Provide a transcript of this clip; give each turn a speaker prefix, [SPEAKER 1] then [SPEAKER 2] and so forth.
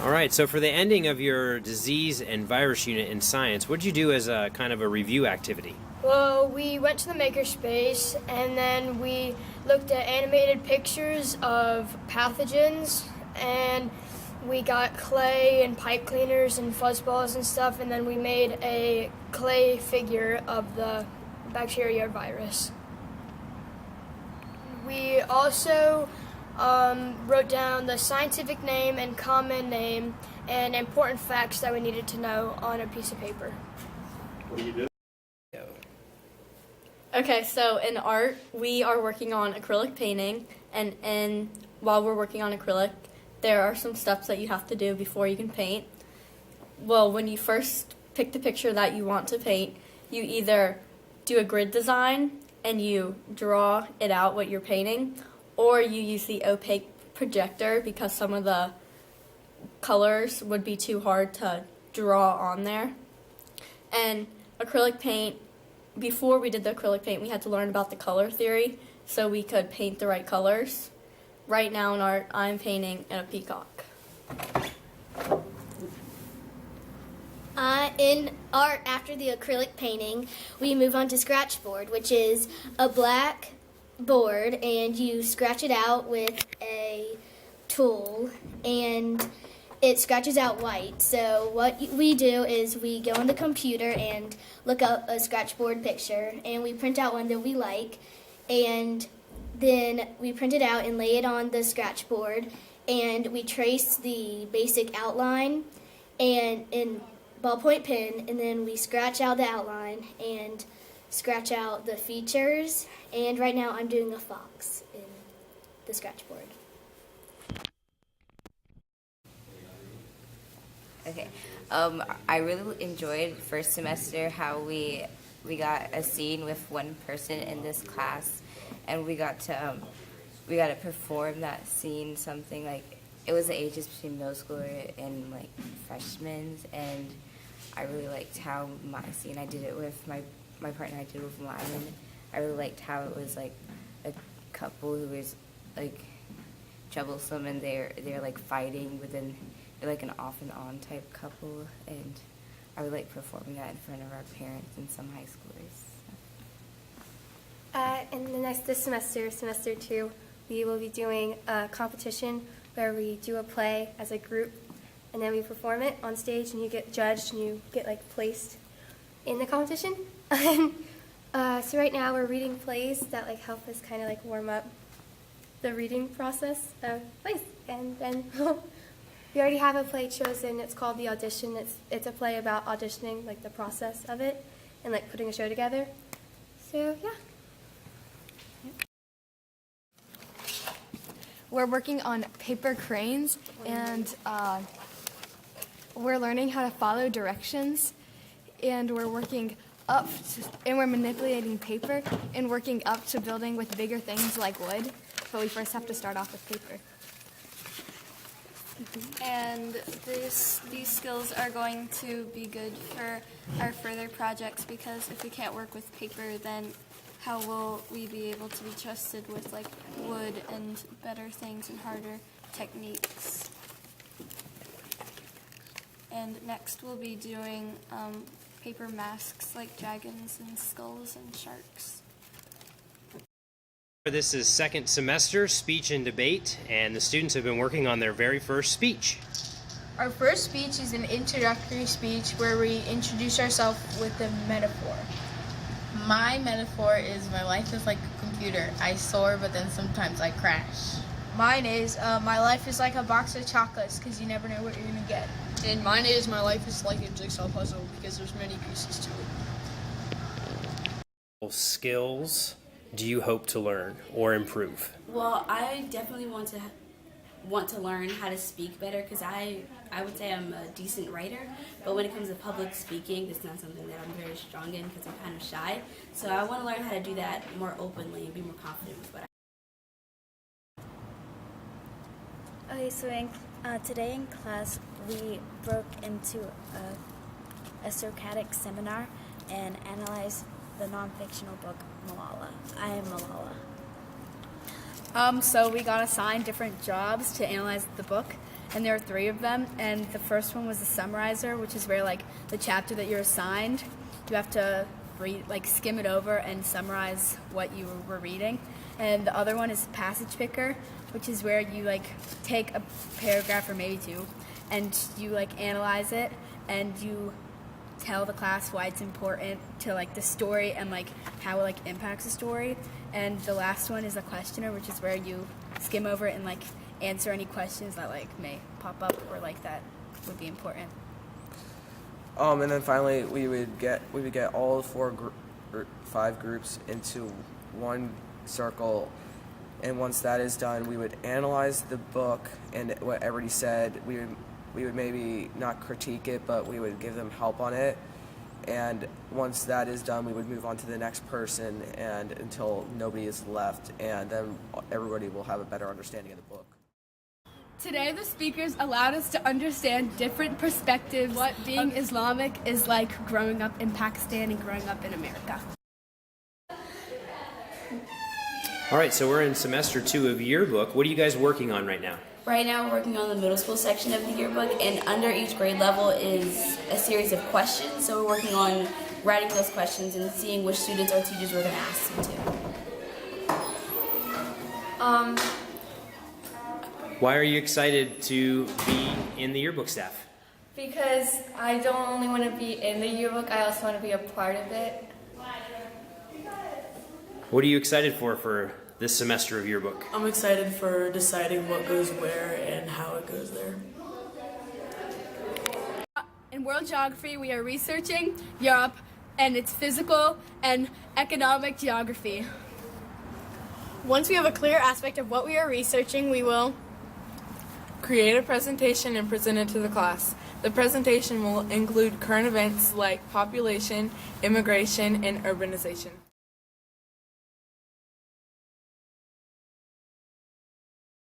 [SPEAKER 1] All right, so for the ending of your disease and virus unit in science, what did you do as a kind of a review activity?
[SPEAKER 2] Well, we went to the makerspace and then we looked at animated pictures of pathogens, and we got clay and pipe cleaners and fuzzballs and stuff, and then we made a clay figure of the bacteria or virus. We also wrote down the scientific name and common name and important facts that we needed to know on a piece of paper.
[SPEAKER 3] What do you do?
[SPEAKER 4] Okay, so in art, we are working on acrylic painting, and while we're working on acrylic, there are some steps that you have to do before you can paint. Well, when you first pick the picture that you want to paint, you either do a grid design and you draw it out what you're painting, or you use the opaque projector because some of the colors would be too hard to draw on there. And acrylic paint, before we did the acrylic paint, we had to learn about the color theory so we could paint the right colors. Right now in art, I'm painting a peacock.
[SPEAKER 5] In art, after the acrylic painting, we move on to scratchboard, which is a black board, and you scratch it out with a tool, and it scratches out white. So what we do is we go on the computer and look up a scratchboard picture, and we print out one that we like, and then we print it out and lay it on the scratchboard, and we trace the basic outline and in ballpoint pen, and then we scratch out the outline and scratch out the features. And right now I'm doing a fox in the scratchboard.
[SPEAKER 6] Okay. I really enjoyed first semester how we got a scene with one person in this class, and we got to perform that scene. Something like, it was the ages between middle schooler and like freshmen, and I really liked how my scene, I did it with my partner, I did it with Lyman. I really liked how it was like a couple who was like troublesome, and they're like fighting, but then they're like an off and on type couple, and I would like performing that in front of our parents and some high schoolers.
[SPEAKER 7] This semester, semester 2, we will be doing a competition where we do a play as a group, and then we perform it on stage, and you get judged, and you get like placed in the competition. So right now we're reading plays that like help us kind of like warm up the reading process of plays, and then we already have a play chosen. It's called The Audition. It's a play about auditioning, like the process of it, and like putting a show together. So yeah.
[SPEAKER 8] We're working on paper cranes, and we're learning how to follow directions, and we're working up to, and we're manipulating paper and working up to building with bigger things like wood, but we first have to start off with paper.
[SPEAKER 9] And these skills are going to be good for our further projects, because if we can't work with paper, then how will we be able to be trusted with like wood and better things and harder techniques? And next we'll be doing paper masks like dragons and skulls and sharks.
[SPEAKER 1] This is second semester speech and debate, and the students have been working on their very first speech.
[SPEAKER 10] Our first speech is an introductory speech where we introduce ourselves with a metaphor. My metaphor is my life is like a computer. I soar, but then sometimes I crash. Mine is my life is like a box of chocolates because you never know what you're going to get.
[SPEAKER 11] And mine is my life is like a jigsaw puzzle because there's many pieces to it.
[SPEAKER 1] What skills do you hope to learn or improve?
[SPEAKER 12] Well, I definitely want to learn how to speak better, because I would say I'm a decent writer, but when it comes to public speaking, it's not something that I'm very strong in because I'm kind of shy. So I want to learn how to do that more openly and be more confident with what I
[SPEAKER 13] Okay, so today in class we broke into a Socratic seminar and analyzed the non-fictional book Malala. I am Malala.
[SPEAKER 14] So we got assigned different jobs to analyze the book,
[SPEAKER 3] and there are 3 of them. And the first one was the summarizer, which is where like the chapter that you're assigned, you have to read, like skim it over and summarize what you were reading. And the other one is passage picker, which is where you like take a paragraph or maybe 2, and you like analyze it and you tell the class why it's important to like the story and like how it like impacts the story. And the last one is a questioner, which is where you skim over it and like answer any questions that like may pop up or like that would be important.
[SPEAKER 14] And then finally we would get all 5 groups into one circle, and once that is done, we would analyze the book and what everybody said. We would maybe not critique it, but we would give them help on it. And once that is done, we would move on to the next person, and until nobody is left, and then everybody will have a better understanding of the book.
[SPEAKER 3] Today, the speakers allowed us to understand different perspectives, what being Islamic is like growing up in Pakistan and growing up in America.
[SPEAKER 1] All right, so we're in semester 2 of yearbook. What are you guys working on right now?
[SPEAKER 12] Right now we're working on the middle school section of the yearbook, and under each grade level is a series of questions. So we're working on writing those questions and seeing which students or teachers we're going to ask them to.
[SPEAKER 1] Why are you excited to be in the yearbook staff?
[SPEAKER 15] Because I don't only want to be in the yearbook, I also want to be a part of it.
[SPEAKER 1] What are you excited for this semester of yearbook?
[SPEAKER 16] I'm excited for deciding what goes where and how it goes there.
[SPEAKER 3] In world geography, we are researching Europe and its physical and economic geography.
[SPEAKER 17] Once we have a clear aspect of what we are researching, we will
[SPEAKER 18] create a presentation and present it to the class. The presentation will include current events like population, immigration, and urbanization.